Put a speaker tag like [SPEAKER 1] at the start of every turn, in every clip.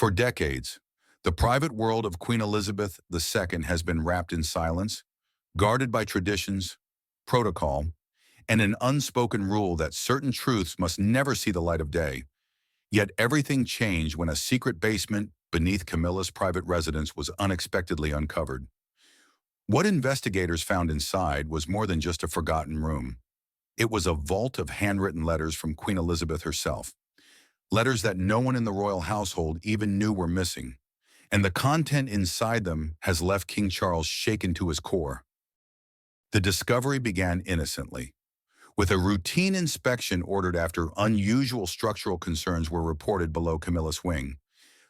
[SPEAKER 1] For decades, the private world of Queen Elizabeth II has been wrapped in silence, guarded by traditions, protocol, and an unspoken rule that certain truths must never see the light of day. Yet everything changed when a secret basement beneath Camilla's private residence was unexpectedly uncovered. What investigators found inside was more than just a forgotten room. It was a vault of handwritten letters from Queen Elizabeth herself, letters that no one in the royal household even knew were missing. And the content inside them has left King Charles shaken to his core. The discovery began innocently, with a routine inspection ordered after unusual structural concerns were reported below Camilla's wing.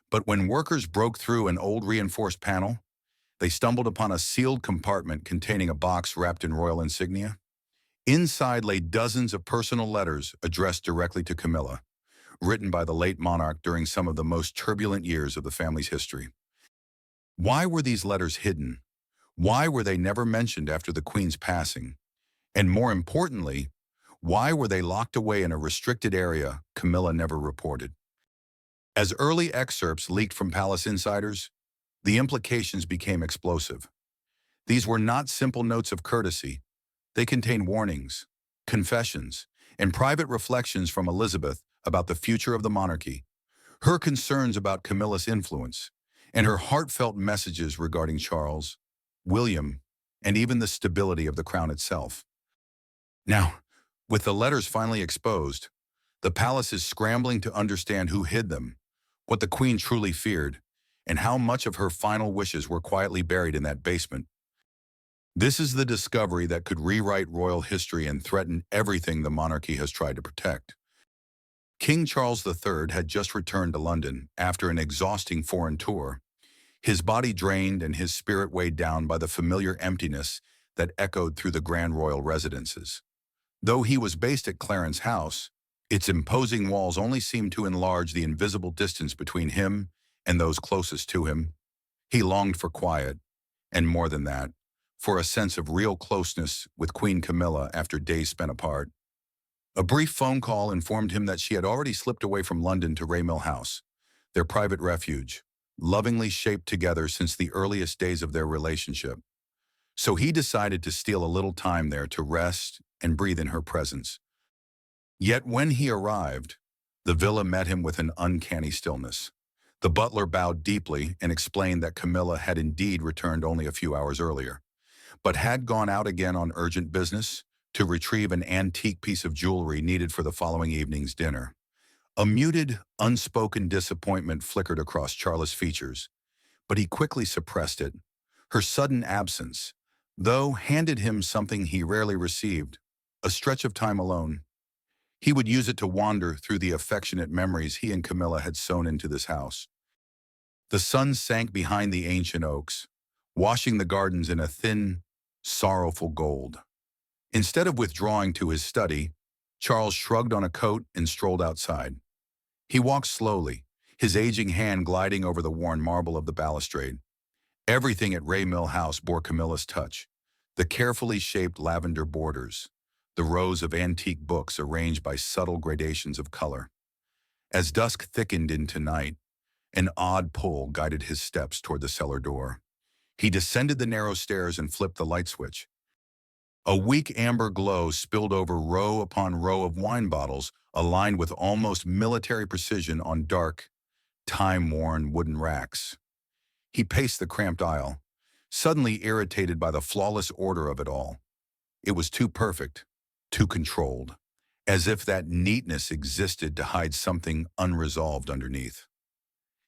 [SPEAKER 1] But when workers broke through an old reinforced panel, they stumbled upon a sealed compartment containing a box wrapped in royal insignia. Inside lay dozens of personal letters addressed directly to Camilla, written by the late monarch during some of the most turbulent years of the family's history. Why were these letters hidden? Why were they never mentioned after the Queen's passing? And more importantly, why were they locked away in a restricted area Camilla never reported? As early excerpts leaked from palace insiders, the implications became explosive. These were not simple notes of courtesy. They contained warnings, confessions, and private reflections from Elizabeth about the future of the monarchy, her concerns about Camilla's influence, and her heartfelt messages regarding Charles, William, and even the stability of the crown itself. Now, with the letters finally exposed, the palace is scrambling to understand who hid them, what the Queen truly feared, and how much of her final wishes were quietly buried in that basement. This is the discovery that could rewrite royal history and threaten everything the monarchy has tried to protect. King Charles III had just returned to London after an exhausting foreign tour, his body drained and his spirit weighed down by the familiar emptiness that echoed through the grand royal residences. Though he was based at Clarence House, its imposing walls only seemed to enlarge the invisible distance between him and those closest to him. He longed for quiet, and more than that, for a sense of real closeness with Queen Camilla after days spent apart. A brief phone call informed him that she had already slipped away from London to Raymill House, their private refuge, lovingly shaped together since the earliest days of their relationship. So he decided to steal a little time there to rest and breathe in her presence. Yet when he arrived, the villa met him with an uncanny stillness. The butler bowed deeply and explained that Camilla had indeed returned only a few hours earlier, but had gone out again on urgent business to retrieve an antique piece of jewelry needed for the following evening's dinner. A muted, unspoken disappointment flickered across Charles' features, but he quickly suppressed it. Her sudden absence, though, handed him something he rarely received, a stretch of time alone. He would use it to wander through the affectionate memories he and Camilla had sown into this house. The sun sank behind the ancient oaks, washing the gardens in a thin, sorrowful gold. Instead of withdrawing to his study, Charles shrugged on a coat and strolled outside. He walked slowly, his aging hand gliding over the worn marble of the balustrade. Everything at Raymill House bore Camilla's touch: the carefully shaped lavender borders, the rows of antique books arranged by subtle gradations of color. As dusk thickened into night, an odd pull guided his steps toward the cellar door. He descended the narrow stairs and flipped the light switch. A weak amber glow spilled over row upon row of wine bottles aligned with almost military precision on dark, time-worn wooden racks. He paced the cramped aisle, suddenly irritated by the flawless order of it all. It was too perfect, too controlled, as if that neatness existed to hide something unresolved underneath.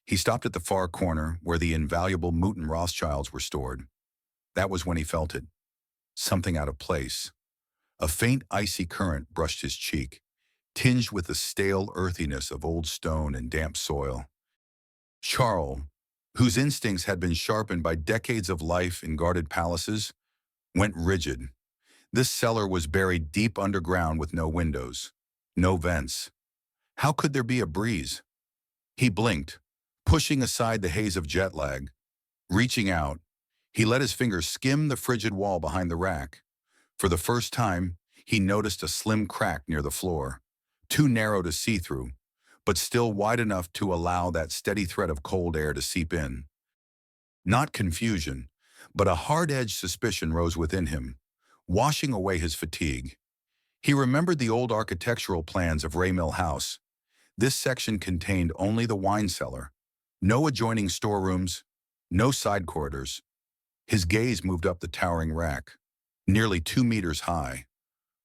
[SPEAKER 1] He stopped at the far corner where the invaluable Mouton Rothschilds were stored. That was when he felt it. Something out of place. A faint icy current brushed his cheek, tinged with the stale earthiness of old stone and damp soil. Charles, whose instincts had been sharpened by decades of life in guarded palaces, went rigid. This cellar was buried deep underground with no windows, no vents. How could there be a breeze? He blinked, pushing aside the haze of jet lag. Reaching out, he let his fingers skim the frigid wall behind the rack. For the first time, he noticed a slim crack near the floor, too narrow to see through, but still wide enough to allow that steady thread of cold air to seep in. Not confusion, but a hard-edged suspicion rose within him, washing away his fatigue. He remembered the old architectural plans of Raymill House. This section contained only the wine cellar, no adjoining storerooms, no side corridors. His gaze moved up the towering rack, nearly 2 meters high.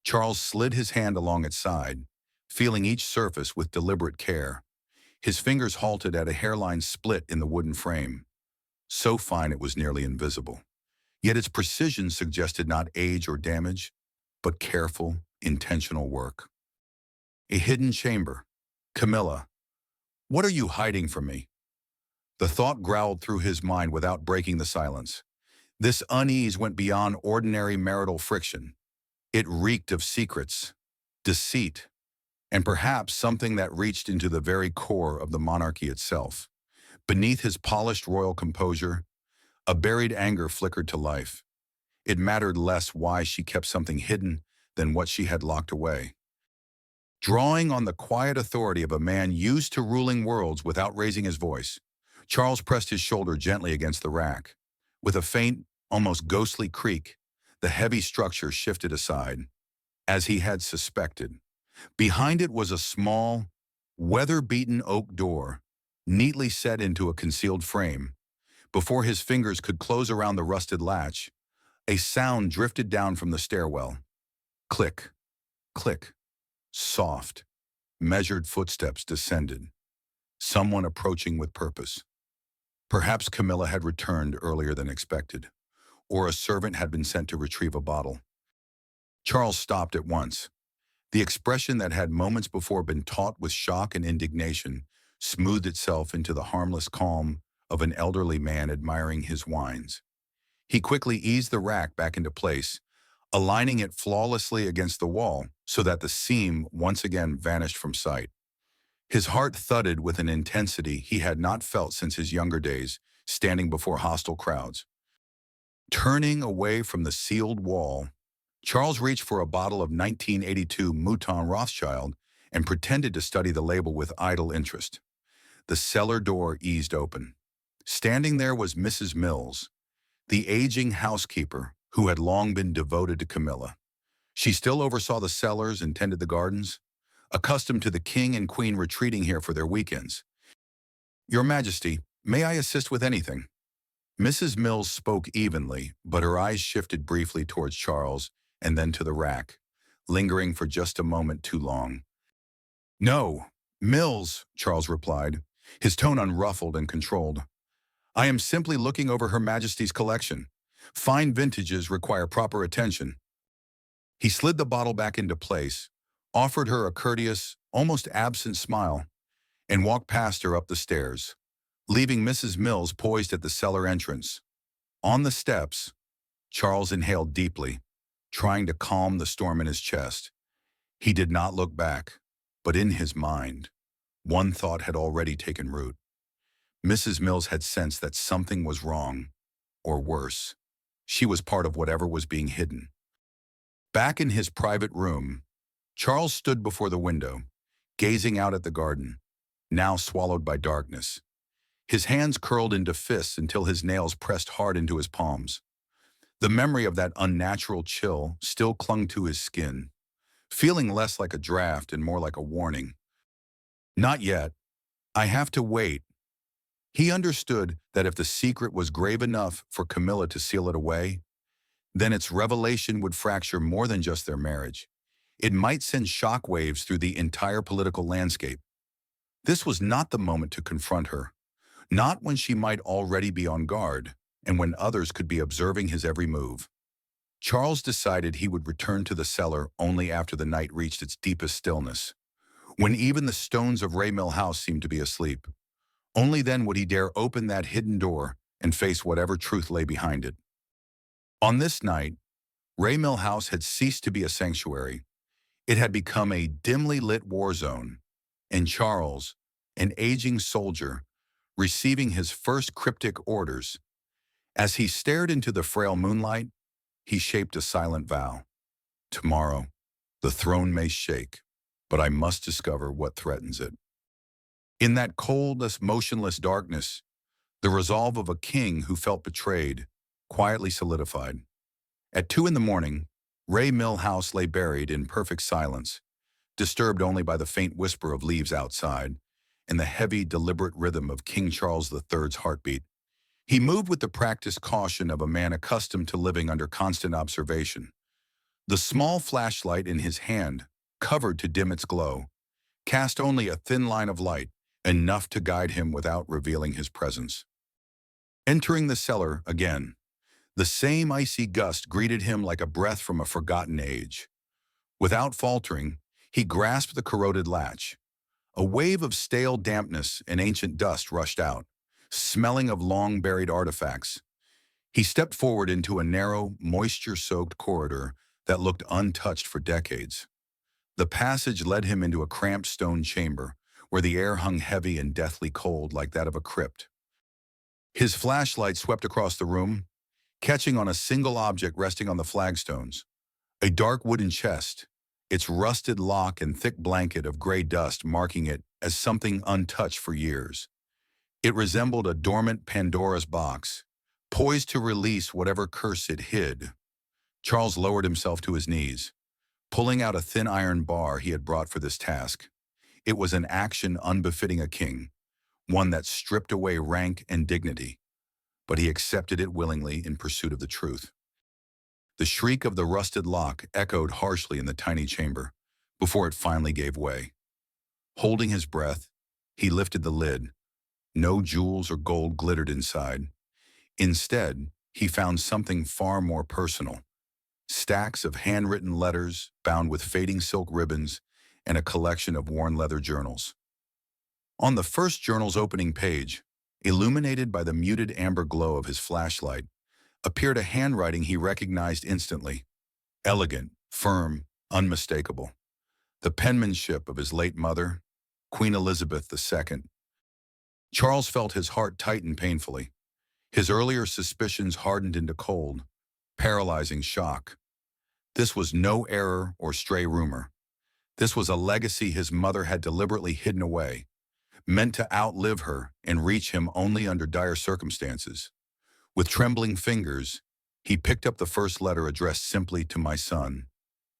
[SPEAKER 1] Charles slid his hand along its side, feeling each surface with deliberate care. His fingers halted at a hairline split in the wooden frame, so fine it was nearly invisible. Yet its precision suggested not age or damage, but careful, intentional work. A hidden chamber. Camilla, what are you hiding from me? The thought growled through his mind without breaking the silence. This unease went beyond ordinary marital friction. It reeked of secrets, deceit, and perhaps something that reached into the very core of the monarchy itself. Beneath his polished royal composure, a buried anger flickered to life. It mattered less why she kept something hidden than what she had locked away. Drawing on the quiet authority of a man used to ruling worlds without raising his voice, Charles pressed his shoulder gently against the rack. With a faint, almost ghostly creak, the heavy structure shifted aside, as he had suspected. Behind it was a small, weather-beaten oak door, neatly set into a concealed frame. Before his fingers could close around the rusted latch, a sound drifted down from the stairwell. Click, click. Soft, measured footsteps descended. Someone approaching with purpose. Perhaps Camilla had returned earlier than expected, or a servant had been sent to retrieve a bottle. Charles stopped at once. The expression that had moments before been taut with shock and indignation smoothed itself into the harmless calm of an elderly man admiring his wines. He quickly eased the rack back into place, aligning it flawlessly against the wall so that the seam once again vanished from sight. His heart thudded with an intensity he had not felt since his younger days, standing before hostile crowds. Turning away from the sealed wall, Charles reached for a bottle of 1982 Mouton Rothschild and pretended to study the label with idle interest. The cellar door eased open. Standing there was Mrs. Mills, the aging housekeeper who had long been devoted to Camilla. She still oversaw the cellars and tended the gardens, accustomed to the king and queen retreating here for their weekends. "Your Majesty, may I assist with anything?" Mrs. Mills spoke evenly, but her eyes shifted briefly towards Charles and then to the rack, lingering for just a moment too long. "No, Mills," Charles replied, his tone unruffled and controlled. "I am simply looking over Her Majesty's collection. Fine vintages require proper attention." He slid the bottle back into place, offered her a courteous, almost absent smile, and walked past her up the stairs, leaving Mrs. Mills poised at the cellar entrance. On the steps, Charles inhaled deeply, trying to calm the storm in his chest. He did not look back, but in his mind, one thought had already taken root. Mrs. Mills had sensed that something was wrong, or worse, she was part of whatever was being hidden. Back in his private room, Charles stood before the window, gazing out at the garden, now swallowed by darkness. His hands curled into fists until his nails pressed hard into his palms. The memory of that unnatural chill still clung to his skin, feeling less like a draft and more like a warning. Not yet. I have to wait. He understood that if the secret was grave enough for Camilla to seal it away, then its revelation would fracture more than just their marriage. It might send shockwaves through the entire political landscape. This was not the moment to confront her, not when she might already be on guard, and when others could be observing his every move. Charles decided he would return to the cellar only after the night reached its deepest stillness, when even the stones of Raymill House seemed to be asleep. Only then would he dare open that hidden door and face whatever truth lay behind it. On this night, Raymill House had ceased to be a sanctuary. It had become a dimly lit war zone, and Charles, an aging soldier, receiving his first cryptic orders. As he stared into the frail moonlight, he shaped a silent vow. Tomorrow, the throne may shake, but I must discover what threatens it. In that coldless, motionless darkness, the resolve of a king who felt betrayed quietly solidified. At 2 in the morning, Ray Mill House lay buried in perfect silence, disturbed only by the faint whisper of leaves outside and the heavy, deliberate rhythm of King Charles III's heartbeat. He moved with the practiced caution of a man accustomed to living under constant observation. The small flashlight in his hand, covered to dim its glow, cast only a thin line of light, enough to guide him without revealing his presence. Entering the cellar again, the same icy gust greeted him like a breath from a forgotten age. Without faltering, he grasped the corroded latch. A wave of stale dampness and ancient dust rushed out, smelling of long-buried artifacts. He stepped forward into a narrow, moisture-soaked corridor that looked untouched for decades. The passage led him into a cramped stone chamber, where the air hung heavy and deathly cold like that of a crypt. His flashlight swept across the room, catching on a single object resting on the flagstones. A dark wooden chest, its rusted lock and thick blanket of gray dust marking it as something untouched for years. It resembled a dormant Pandora's box, poised to release whatever curse it hid. Charles lowered himself to his knees, pulling out a thin iron bar he had brought for this task. It was an action unbefitting a king, one that stripped away rank and dignity, but he accepted it willingly in pursuit of the truth. The shriek of the rusted lock echoed harshly in the tiny chamber, before it finally gave way. Holding his breath, he lifted the lid. No jewels or gold glittered inside. Instead, he found something far more personal. Stacks of handwritten letters bound with fading silk ribbons and a collection of worn leather journals. On the first journal's opening page, illuminated by the muted amber glow of his flashlight, appeared a handwriting he recognized instantly. Elegant, firm, unmistakable. The penmanship of his late mother, Queen Elizabeth II. Charles felt his heart tighten painfully. His earlier suspicions hardened into cold, paralyzing shock. This was no error or stray rumor. This was a legacy his mother had deliberately hidden away, meant to outlive her and reach him only under dire circumstances. With trembling fingers, he picked up the first letter addressed simply to my son,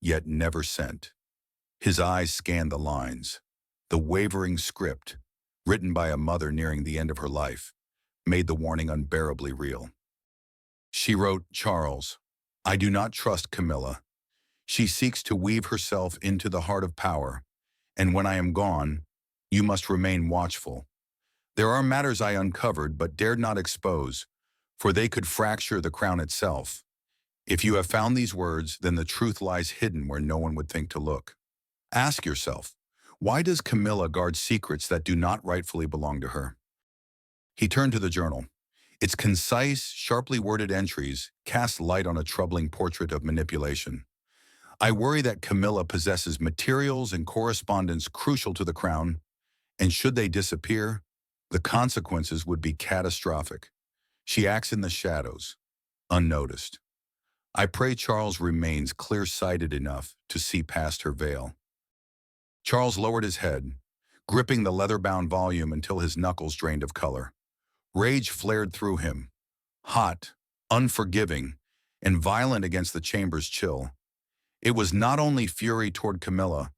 [SPEAKER 1] yet never sent. His eyes scanned the lines. The wavering script, written by a mother nearing the end of her life, made the warning unbearably real. She wrote, "Charles, I do not trust Camilla. She seeks to weave herself into the heart of power, and when I am gone, you must remain watchful. There are matters I uncovered but dared not expose, for they could fracture the crown itself. If you have found these words, then the truth lies hidden where no one would think to look. Ask yourself, why does Camilla guard secrets that do not rightfully belong to her?" He turned to the journal. Its concise, sharply worded entries cast light on a troubling portrait of manipulation. "I worry that Camilla possesses materials and correspondence crucial to the crown, and should they disappear, the consequences would be catastrophic. She acts in the shadows, unnoticed. I pray Charles remains clear-sighted enough to see past her veil." Charles lowered his head, gripping the leather-bound volume until his knuckles drained of color. Rage flared through him, hot, unforgiving, and violent against the chamber's chill. It was not only fury toward Camilla,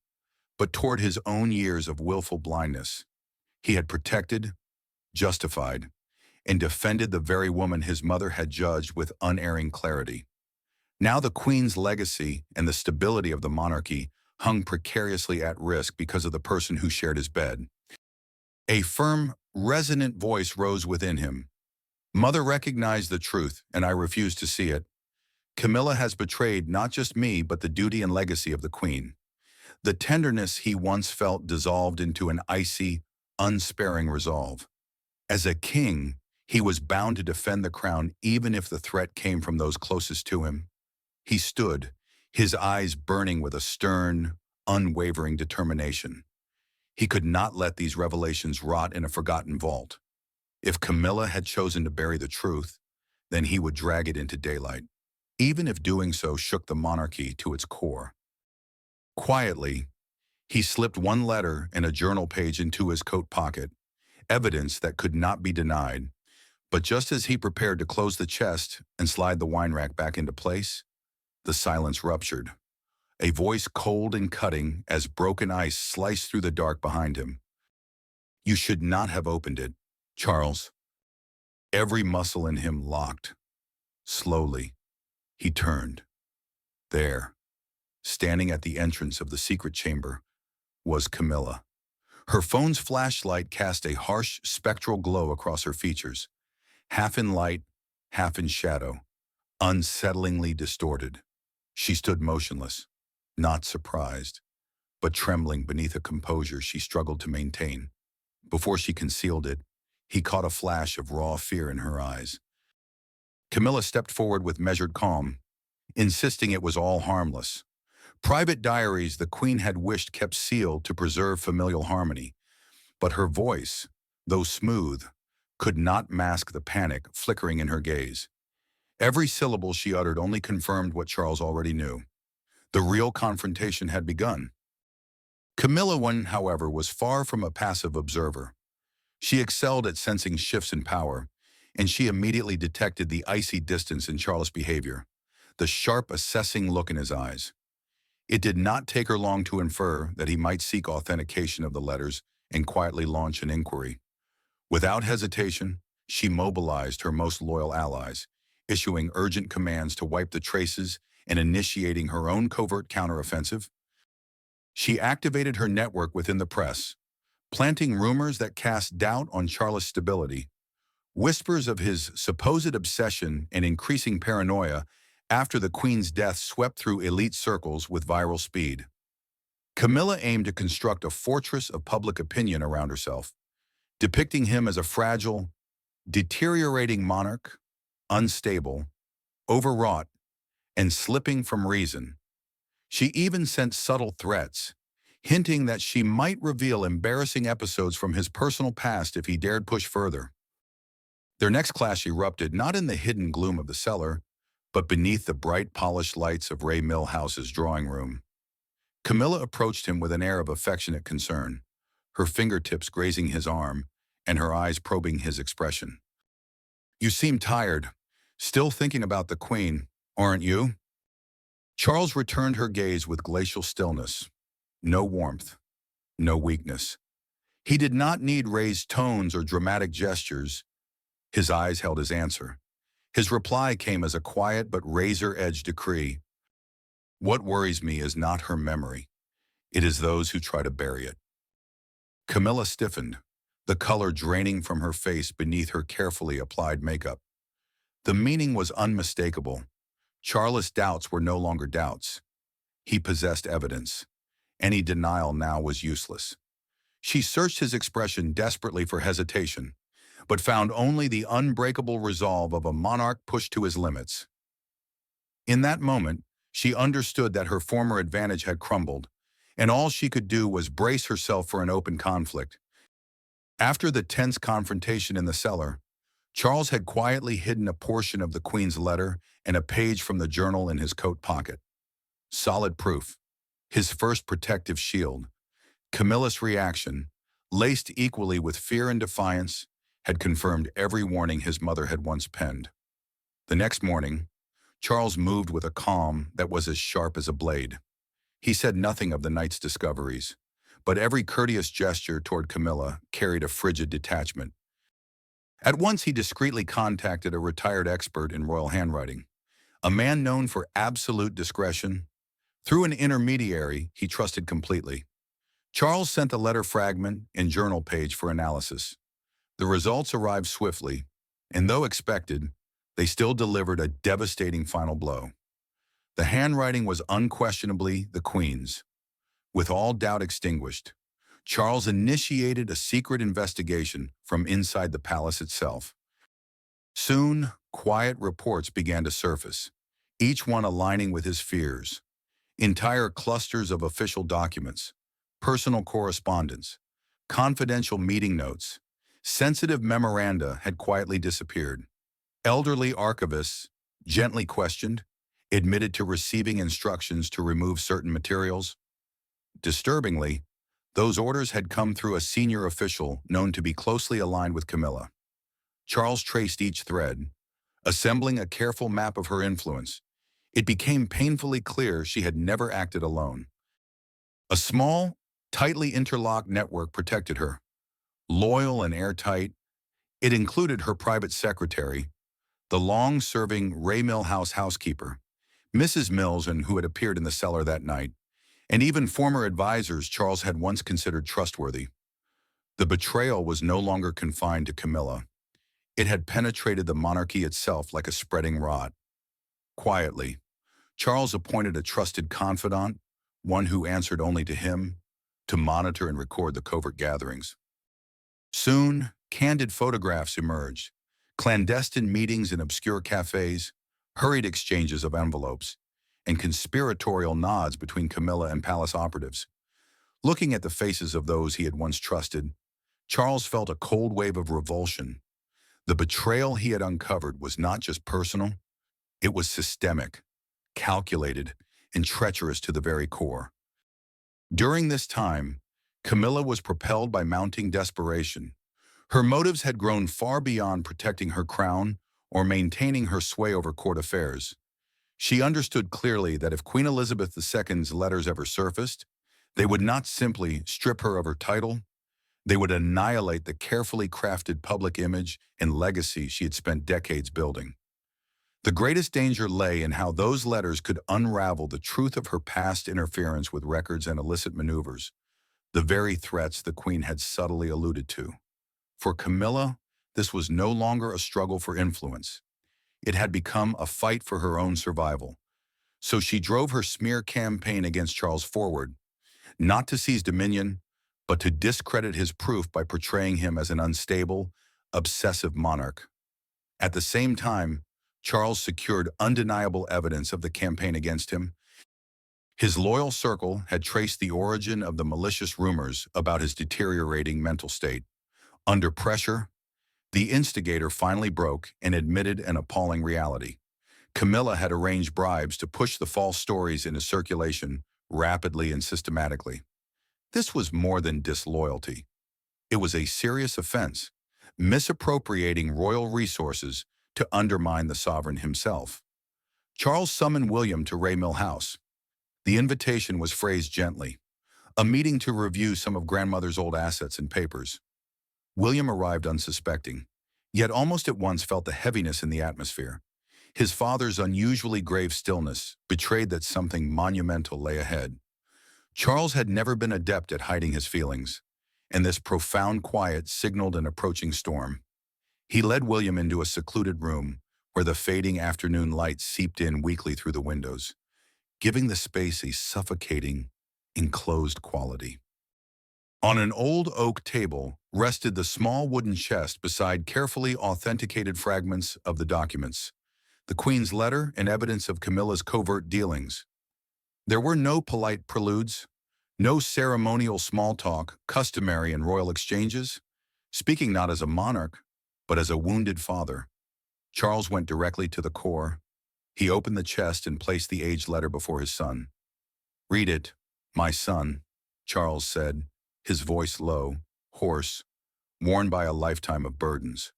[SPEAKER 1] but toward his own years of willful blindness. He had protected, justified, and defended the very woman his mother had judged with unerring clarity. Now the Queen's legacy and the stability of the monarchy hung precariously at risk because of the person who shared his bed. A firm, resonant voice rose within him. "Mother recognized the truth, and I refuse to see it. Camilla has betrayed not just me, but the duty and legacy of the Queen." The tenderness he once felt dissolved into an icy, unsparing resolve. As a king, he was bound to defend the crown even if the threat came from those closest to him. He stood, his eyes burning with a stern, unwavering determination. He could not let these revelations rot in a forgotten vault. If Camilla had chosen to bury the truth, then he would drag it into daylight, even if doing so shook the monarchy to its core. Quietly, He slipped one letter and a journal page into his coat pocket, evidence that could not be denied. But just as he prepared to close the chest and slide the wine rack back into place, the silence ruptured. A voice cold and cutting as broken ice sliced through the dark behind him. "You should not have opened it, Charles." Every muscle in him locked. Slowly, he turned. There, standing at the entrance of the secret chamber, was Camilla. Her phone's flashlight cast a harsh, spectral glow across her features, half in light, half in shadow, unsettlingly distorted. She stood motionless, not surprised, but trembling beneath a composure she struggled to maintain. Before she concealed it, he caught a flash of raw fear in her eyes. Camilla stepped forward with measured calm, insisting it was all harmless. Private diaries the Queen had wished kept sealed to preserve familial harmony, but her voice, though smooth, could not mask the panic flickering in her gaze. Every syllable she uttered only confirmed what Charles already knew. The real confrontation had begun. Camilla, however, was far from a passive observer. She excelled at sensing shifts in power, and she immediately detected the icy distance in Charles' behavior, the sharp, assessing look in his eyes. It did not take her long to infer that he might seek authentication of the letters and quietly launch an inquiry. Without hesitation, she mobilized her most loyal allies, issuing urgent commands to wipe the traces and initiating her own covert counteroffensive. She activated her network within the press, planting rumors that cast doubt on Charles' stability. Whispers of his supposed obsession and increasing paranoia after the Queen's death swept through elite circles with viral speed. Camilla aimed to construct a fortress of public opinion around herself, depicting him as a fragile, deteriorating monarch, unstable, overwrought, and slipping from reason. She even sent subtle threats, hinting that she might reveal embarrassing episodes from his personal past if he dared push further. Their next clash erupted not in the hidden gloom of the cellar, but beneath the bright, polished lights of Ray Millhouse's drawing room. Camilla approached him with an air of affectionate concern, her fingertips grazing his arm and her eyes probing his expression. "You seem tired, still thinking about the Queen, aren't you?" Charles returned her gaze with glacial stillness. No warmth, no weakness. He did not need raised tones or dramatic gestures. His eyes held his answer. His reply came as a quiet but razor-edged decree. "What worries me is not her memory. It is those who try to bury it." Camilla stiffened, the color draining from her face beneath her carefully applied makeup. The meaning was unmistakable. Charles' doubts were no longer doubts. He possessed evidence. Any denial now was useless. She searched his expression desperately for hesitation, but found only the unbreakable resolve of a monarch pushed to his limits. In that moment, she understood that her former advantage had crumbled, and all she could do was brace herself for an open conflict. After the tense confrontation in the cellar, Charles had quietly hidden a portion of the Queen's letter and a page from the journal in his coat pocket. Solid proof. His first protective shield. Camilla's reaction, laced equally with fear and defiance, had confirmed every warning his mother had once penned. The next morning, Charles moved with a calm that was as sharp as a blade. He said nothing of the night's discoveries, but every courteous gesture toward Camilla carried a frigid detachment. At once he discreetly contacted a retired expert in royal handwriting, a man known for absolute discretion. Through an intermediary he trusted completely. Charles sent the letter fragment and journal page for analysis. The results arrived swiftly, and though expected, they still delivered a devastating final blow. The handwriting was unquestionably the Queen's. With all doubt extinguished, Charles initiated a secret investigation from inside the palace itself. Soon, quiet reports began to surface, each one aligning with his fears. Entire clusters of official documents, personal correspondence, confidential meeting notes, sensitive memoranda had quietly disappeared. Elderly archivists, gently questioned, admitted to receiving instructions to remove certain materials. Disturbingly, those orders had come through a senior official known to be closely aligned with Camilla. Charles traced each thread, assembling a careful map of her influence. It became painfully clear she had never acted alone. A small, tightly interlocked network protected her. Loyal and airtight, it included her private secretary, the long-serving Ray Millhouse housekeeper, Mrs. Mills, and who had appeared in the cellar that night, and even former advisors Charles had once considered trustworthy. The betrayal was no longer confined to Camilla. It had penetrated the monarchy itself like a spreading rot. Quietly, Charles appointed a trusted confidant, one who answered only to him, to monitor and record the covert gatherings. Soon, candid photographs emerged, clandestine meetings in obscure cafes, hurried exchanges of envelopes, and conspiratorial nods between Camilla and palace operatives. Looking at the faces of those he had once trusted, Charles felt a cold wave of revulsion. The betrayal he had uncovered was not just personal, it was systemic, calculated, and treacherous to the very core. During this time, Camilla was propelled by mounting desperation. Her motives had grown far beyond protecting her crown or maintaining her sway over court affairs. She understood clearly that if Queen Elizabeth II's letters ever surfaced, they would not simply strip her of her title, they would annihilate the carefully crafted public image and legacy she had spent decades building. The greatest danger lay in how those letters could unravel the truth of her past interference with records and illicit maneuvers, the very threats the Queen had subtly alluded to. For Camilla, this was no longer a struggle for influence. It had become a fight for her own survival. So she drove her smear campaign against Charles forward, not to seize dominion, but to discredit his proof by portraying him as an unstable, obsessive monarch. At the same time, Charles secured undeniable evidence of the campaign against him. His loyal circle had traced the origin of the malicious rumors about his deteriorating mental state. Under pressure, the instigator finally broke and admitted an appalling reality. Camilla had arranged bribes to push the false stories into circulation rapidly and systematically. This was more than disloyalty. It was a serious offense, misappropriating royal resources to undermine the sovereign himself. Charles summoned William to Ray Millhouse. The invitation was phrased gently, a meeting to review some of grandmother's old assets and papers. William arrived unsuspecting, yet almost at once felt the heaviness in the atmosphere. His father's unusually grave stillness betrayed that something monumental lay ahead. Charles had never been adept at hiding his feelings, and this profound quiet signaled an approaching storm. He led William into a secluded room where the fading afternoon light seeped in weakly through the windows, giving the space a suffocating, enclosed quality. On an old oak table rested the small wooden chest beside carefully authenticated fragments of the documents, the Queen's letter and evidence of Camilla's covert dealings. There were no polite preludes, no ceremonial small talk customary in royal exchanges. Speaking not as a monarch, but as a wounded father, Charles went directly to the core. He opened the chest and placed the aged letter before his son. "Read it, my son," Charles said, his voice low, hoarse, worn by a lifetime of burdens.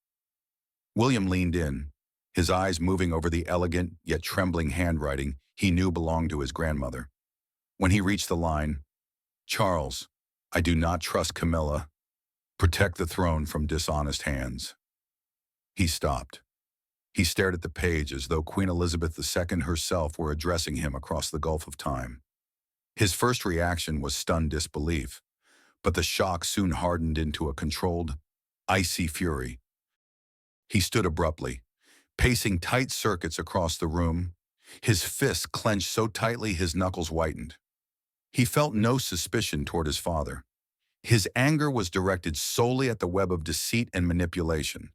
[SPEAKER 1] William leaned in, his eyes moving over the elegant yet trembling handwriting he knew belonged to his grandmother. When he reached the line, "Charles, I do not trust Camilla. Protect the throne from dishonest hands." He stopped. He stared at the page as though Queen Elizabeth II herself were addressing him across the gulf of time. His first reaction was stunned disbelief, but the shock soon hardened into a controlled, icy fury. He stood abruptly, pacing tight circuits across the room, his fists clenched so tightly his knuckles whitened. He felt no suspicion toward his father. His anger was directed solely at the web of deceit and manipulation.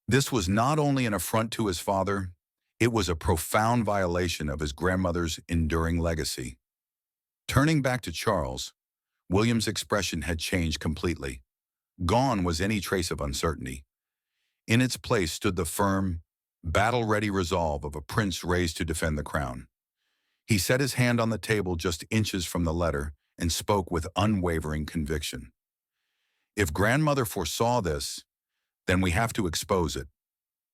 [SPEAKER 1] This was not only an affront to his father, it was a profound violation of his grandmother's enduring legacy. Turning back to Charles, William's expression had changed completely. Gone was any trace of uncertainty. In its place stood the firm, battle-ready resolve of a prince raised to defend the crown. He set his hand on the table just inches from the letter and spoke with unwavering conviction. If grandmother foresaw this, then we have to expose it.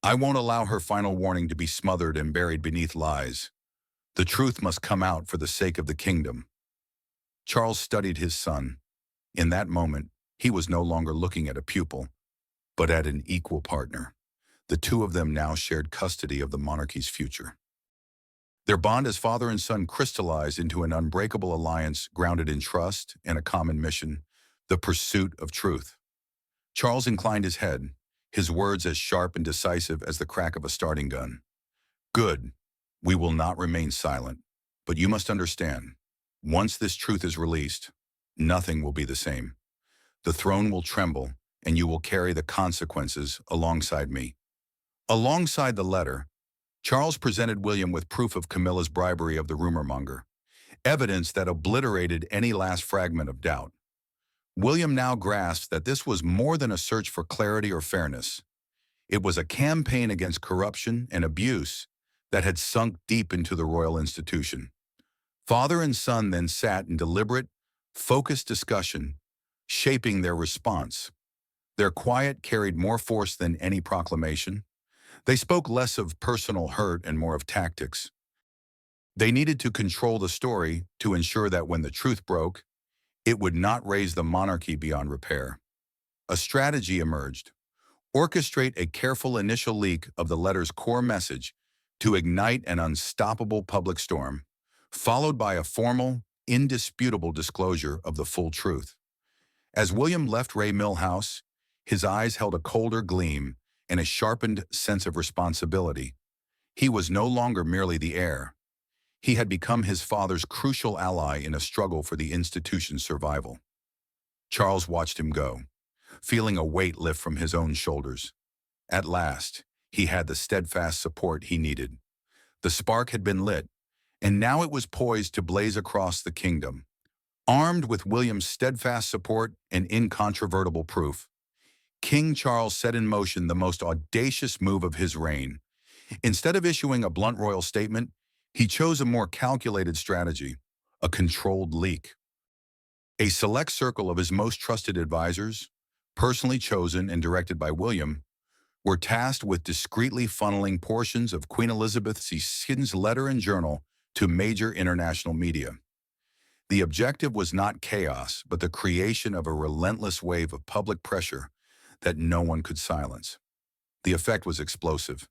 [SPEAKER 1] I won't allow her final warning to be smothered and buried beneath lies. The truth must come out for the sake of the kingdom. Charles studied his son. In that moment, he was no longer looking at a pupil, but at an equal partner. The two of them now shared custody of the monarchy's future. Their bond as father and son crystallized into an unbreakable alliance grounded in trust and a common mission, the pursuit of truth. Charles inclined his head, his words as sharp and decisive as the crack of a starting gun. Good. We will not remain silent. But you must understand, once this truth is released, nothing will be the same. The throne will tremble, and you will carry the consequences alongside me. Alongside the letter, Charles presented William with proof of Camilla's bribery of the rumor-monger, evidence that obliterated any last fragment of doubt. William now grasped that this was more than a search for clarity or fairness. It was a campaign against corruption and abuse that had sunk deep into the royal institution. Father and son then sat in deliberate, focused discussion, shaping their response. Their quiet carried more force than any proclamation. They spoke less of personal hurt and more of tactics. They needed to control the story to ensure that when the truth broke, it would not raise the monarchy beyond repair. A strategy emerged: orchestrate a careful initial leak of the letter's core message to ignite an unstoppable public storm, followed by a formal, indisputable disclosure of the full truth. As William left Ray Mill House, his eyes held a colder gleam and a sharpened sense of responsibility. He was no longer merely the heir. He had become his father's crucial ally in a struggle for the institution's survival. Charles watched him go, feeling a weight lift from his own shoulders. At last, he had the steadfast support he needed. The spark had been lit, and now it was poised to blaze across the kingdom. Armed with William's steadfast support and incontrovertible proof, King Charles set in motion the most audacious move of his reign. Instead of issuing a blunt royal statement, he chose a more calculated strategy, a controlled leak. A select circle of his most trusted advisors, personally chosen and directed by William, were tasked with discreetly funneling portions of Queen Elizabeth II's letter and journal to major international media. The objective was not chaos, but the creation of a relentless wave of public pressure that no one could silence. The effect was explosive.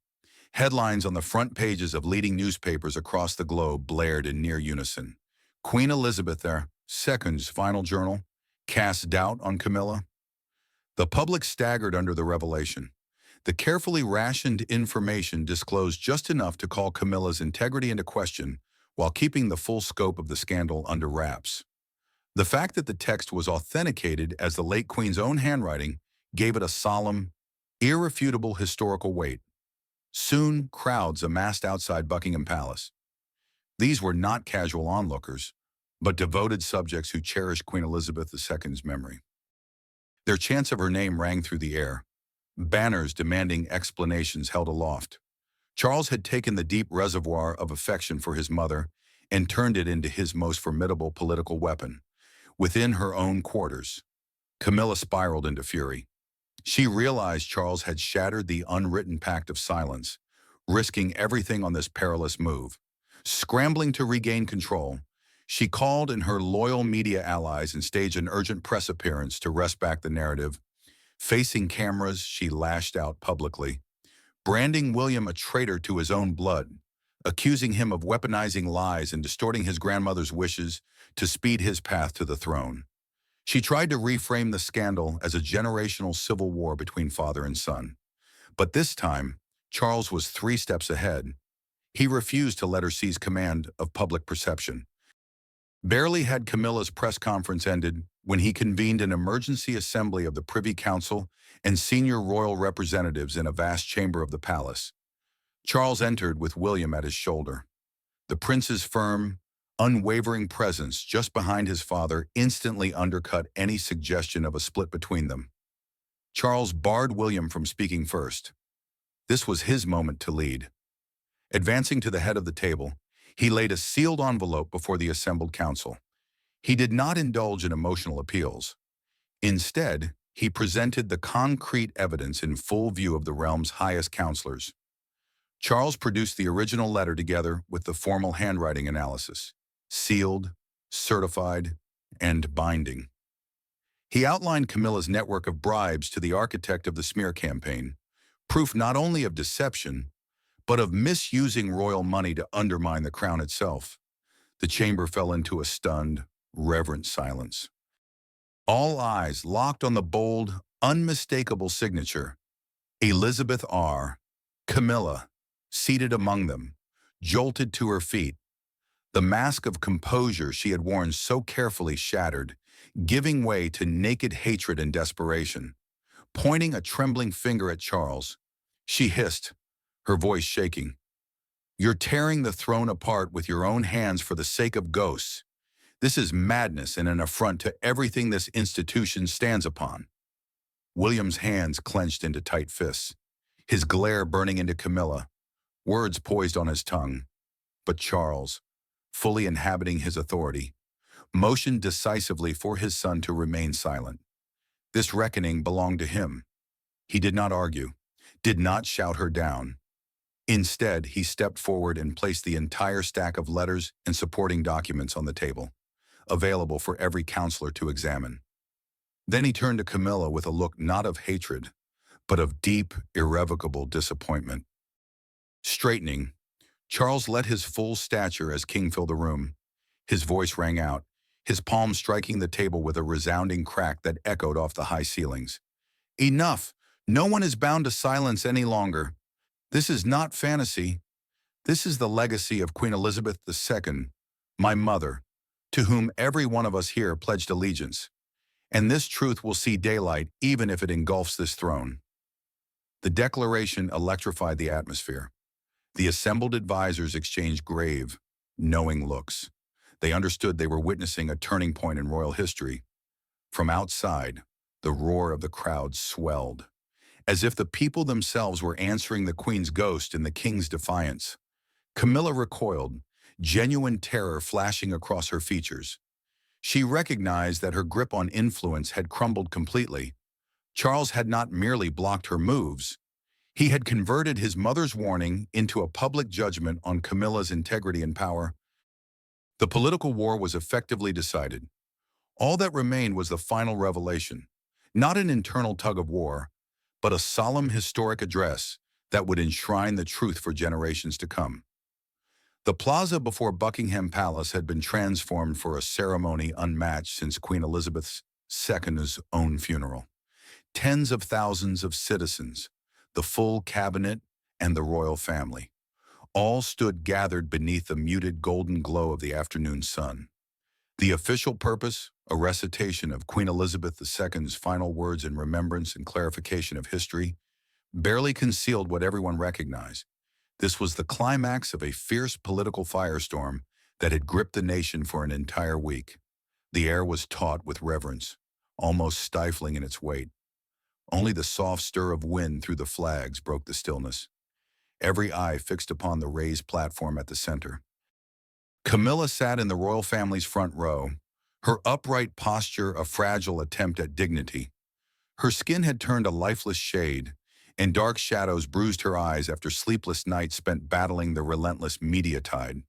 [SPEAKER 1] Headlines on the front pages of leading newspapers across the globe blared in near unison. Queen Elizabeth II's final journal cast doubt on Camilla. The public staggered under the revelation. The carefully rationed information disclosed just enough to call Camilla's integrity into question while keeping the full scope of the scandal under wraps. The fact that the text was authenticated as the late Queen's own handwriting gave it a solemn, irrefutable historical weight. Soon, crowds amassed outside Buckingham Palace. These were not casual onlookers, but devoted subjects who cherished Queen Elizabeth II's memory. Their chants of her name rang through the air, banners demanding explanations held aloft. Charles had taken the deep reservoir of affection for his mother and turned it into his most formidable political weapon. Within her own quarters, Camilla spiraled into fury. She realized Charles had shattered the unwritten pact of silence, risking everything on this perilous move. Scrambling to regain control, she called in her loyal media allies and staged an urgent press appearance to wrest back the narrative. Facing cameras, she lashed out publicly, branding William a traitor to his own blood, accusing him of weaponizing lies and distorting his grandmother's wishes to speed his path to the throne. She tried to reframe the scandal as a generational civil war between father and son. But this time, Charles was 3 steps ahead. He refused to let her seize command of public perception. Barely had Camilla's press conference ended when he convened an emergency assembly of the Privy Council and senior royal representatives in a vast chamber of the palace. Charles entered with William at his shoulder. The prince's firm, unwavering presence just behind his father instantly undercut any suggestion of a split between them. Charles barred William from speaking first. This was his moment to lead. Advancing to the head of the table, he laid a sealed envelope before the assembled council. He did not indulge in emotional appeals. Instead, he presented the concrete evidence in full view of the realm's highest counselors. Charles produced the original letter together with the formal handwriting analysis, sealed, certified, and binding. He outlined Camilla's network of bribes to the architect of the smear campaign, proof not only of deception, but of misusing royal money to undermine the crown itself. The chamber fell into a stunned, reverent silence. All eyes locked on the bold, unmistakable signature. Elizabeth R. Camilla, seated among them, jolted to her feet, the mask of composure she had worn so carefully shattered, giving way to naked hatred and desperation. Pointing a trembling finger at Charles, she hissed, her voice shaking, "You're tearing the throne apart with your own hands for the sake of ghosts. This is madness and an affront to everything this institution stands upon." William's hands clenched into tight fists, his glare burning into Camilla, words poised on his tongue. But Charles, fully inhabiting his authority, motioned decisively for his son to remain silent. This reckoning belonged to him. He did not argue, did not shout her down. Instead, he stepped forward and placed the entire stack of letters and supporting documents on the table, available for every counselor to examine. Then he turned to Camilla with a look not of hatred, but of deep, irrevocable disappointment. Straightening, Charles let his full stature as king fill the room. His voice rang out, his palm striking the table with a resounding crack that echoed off the high ceilings. "Enough! No one is bound to silence any longer. This is not fantasy. This is the legacy of Queen Elizabeth II, my mother, to whom every one of us here pledged allegiance. And this truth will see daylight even if it engulfs this throne." The declaration electrified the atmosphere. The assembled advisors exchanged grave, knowing looks. They understood they were witnessing a turning point in royal history. From outside, the roar of the crowd swelled, as if the people themselves were answering the Queen's ghost in the King's defiance. Camilla recoiled, genuine terror flashing across her features. She recognized that her grip on influence had crumbled completely. Charles had not merely blocked her moves. He had converted his mother's warning into a public judgment on Camilla's integrity and power. The political war was effectively decided. All that remained was the final revelation, not an internal tug of war, but a solemn historic address that would enshrine the truth for generations to come. The plaza before Buckingham Palace had been transformed for a ceremony unmatched since Queen Elizabeth II's own funeral. Tens of thousands of citizens, the full cabinet, and the royal family, all stood gathered beneath the muted golden glow of the afternoon sun. The official purpose, a recitation of Queen Elizabeth II's final words in remembrance and clarification of history, barely concealed what everyone recognized. This was the climax of a fierce political firestorm that had gripped the nation for an entire week. The air was taut with reverence, almost stifling in its weight. Only the soft stir of wind through the flags broke the stillness, every eye fixed upon the raised platform at the center. Camilla sat in the royal family's front row, her upright posture a fragile attempt at dignity. Her skin had turned a lifeless shade, and dark shadows bruised her eyes after sleepless nights spent battling the relentless media tide.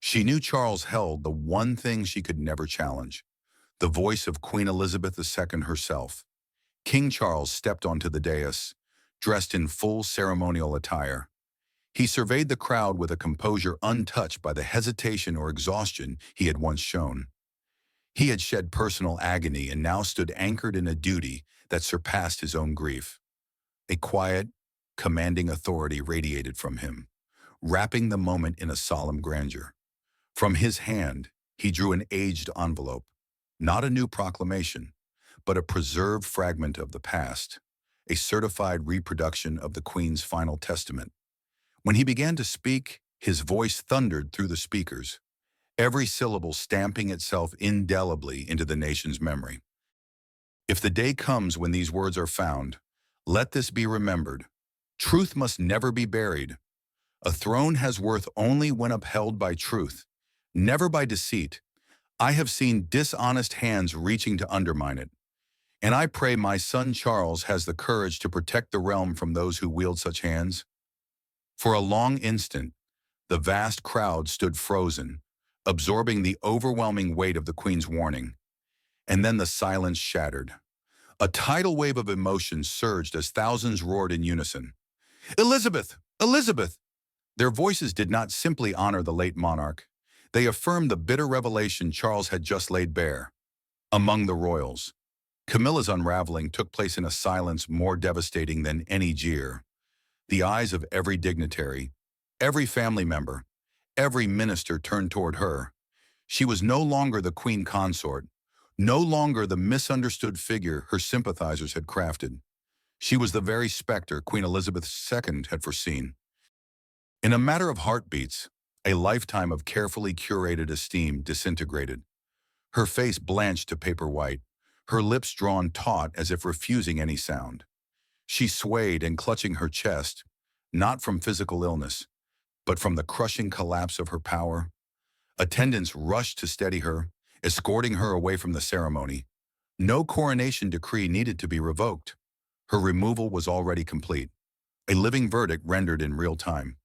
[SPEAKER 1] She knew Charles held the one thing she could never challenge, the voice of Queen Elizabeth II herself. King Charles stepped onto the dais, dressed in full ceremonial attire. He surveyed the crowd with a composure untouched by the hesitation or exhaustion he had once shown. He had shed personal agony and now stood anchored in a duty that surpassed his own grief. A quiet, commanding authority radiated from him, wrapping the moment in a solemn grandeur. From his hand, he drew an aged envelope, not a new proclamation, but a preserved fragment of the past, a certified reproduction of the Queen's final testament. When he began to speak, his voice thundered through the speakers, every syllable stamping itself indelibly into the nation's memory. If the day comes when these words are found, let this be remembered. Truth must never be buried. A throne has worth only when upheld by truth, never by deceit. I have seen dishonest hands reaching to undermine it, and I pray my son Charles has the courage to protect the realm from those who wield such hands. For a long instant, the vast crowd stood frozen, absorbing the overwhelming weight of the Queen's warning, and then the silence shattered. A tidal wave of emotion surged as thousands roared in unison. Elizabeth! Elizabeth! Their voices did not simply honor the late monarch. They affirmed the bitter revelation Charles had just laid bare. Among the royals, Camilla's unraveling took place in a silence more devastating than any jeer. The eyes of every dignitary, every family member, every minister turned toward her. She was no longer the queen consort, no longer the misunderstood figure her sympathizers had crafted. She was the very specter Queen Elizabeth II had foreseen. In a matter of heartbeats, a lifetime of carefully curated esteem disintegrated. Her face blanched to paper white, her lips drawn taut as if refusing any sound. She swayed and clutching her chest, not from physical illness, but from the crushing collapse of her power. Attendants rushed to steady her, escorting her away from the ceremony. No coronation decree needed to be revoked. Her removal was already complete, a living verdict rendered in real time.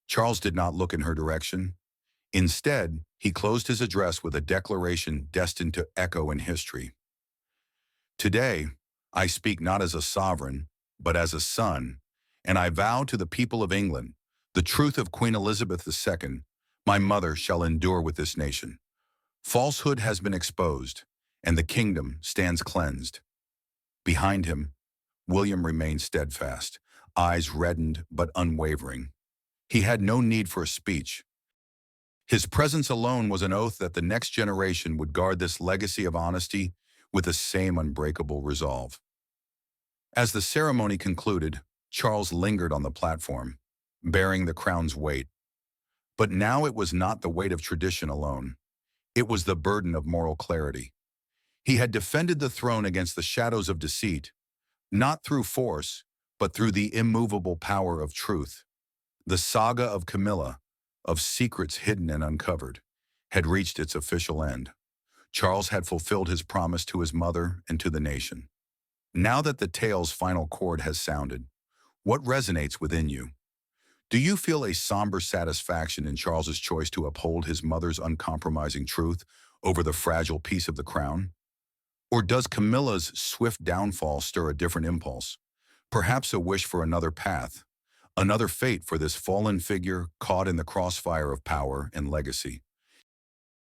[SPEAKER 1] Charles did not look in her direction. Instead, he closed his address with a declaration destined to echo in history. Today, I speak not as a sovereign, but as a son, and I vow to the people of England, the truth of Queen Elizabeth II, my mother, shall endure with this nation. Falsehood has been exposed, and the kingdom stands cleansed. Behind him, William remained steadfast, eyes reddened but unwavering. He had no need for a speech. His presence alone was an oath that the next generation would guard this legacy of honesty with the same unbreakable resolve. As the ceremony concluded, Charles lingered on the platform, bearing the crown's weight. But now it was not the weight of tradition alone. It was the burden of moral clarity. He had defended the throne against the shadows of deceit, not through force, but through the immovable power of truth. The saga of Camilla, of secrets hidden and uncovered, had reached its official end. Charles had fulfilled his promise to his mother and to the nation. Now that the tale's final chord has sounded, what resonates within you? Do you feel a somber satisfaction in Charles's choice to uphold his mother's uncompromising truth over the fragile piece of the crown? Or does Camilla's swift downfall stir a different impulse? Perhaps a wish for another path, another fate for this fallen figure caught in the crossfire of power and legacy.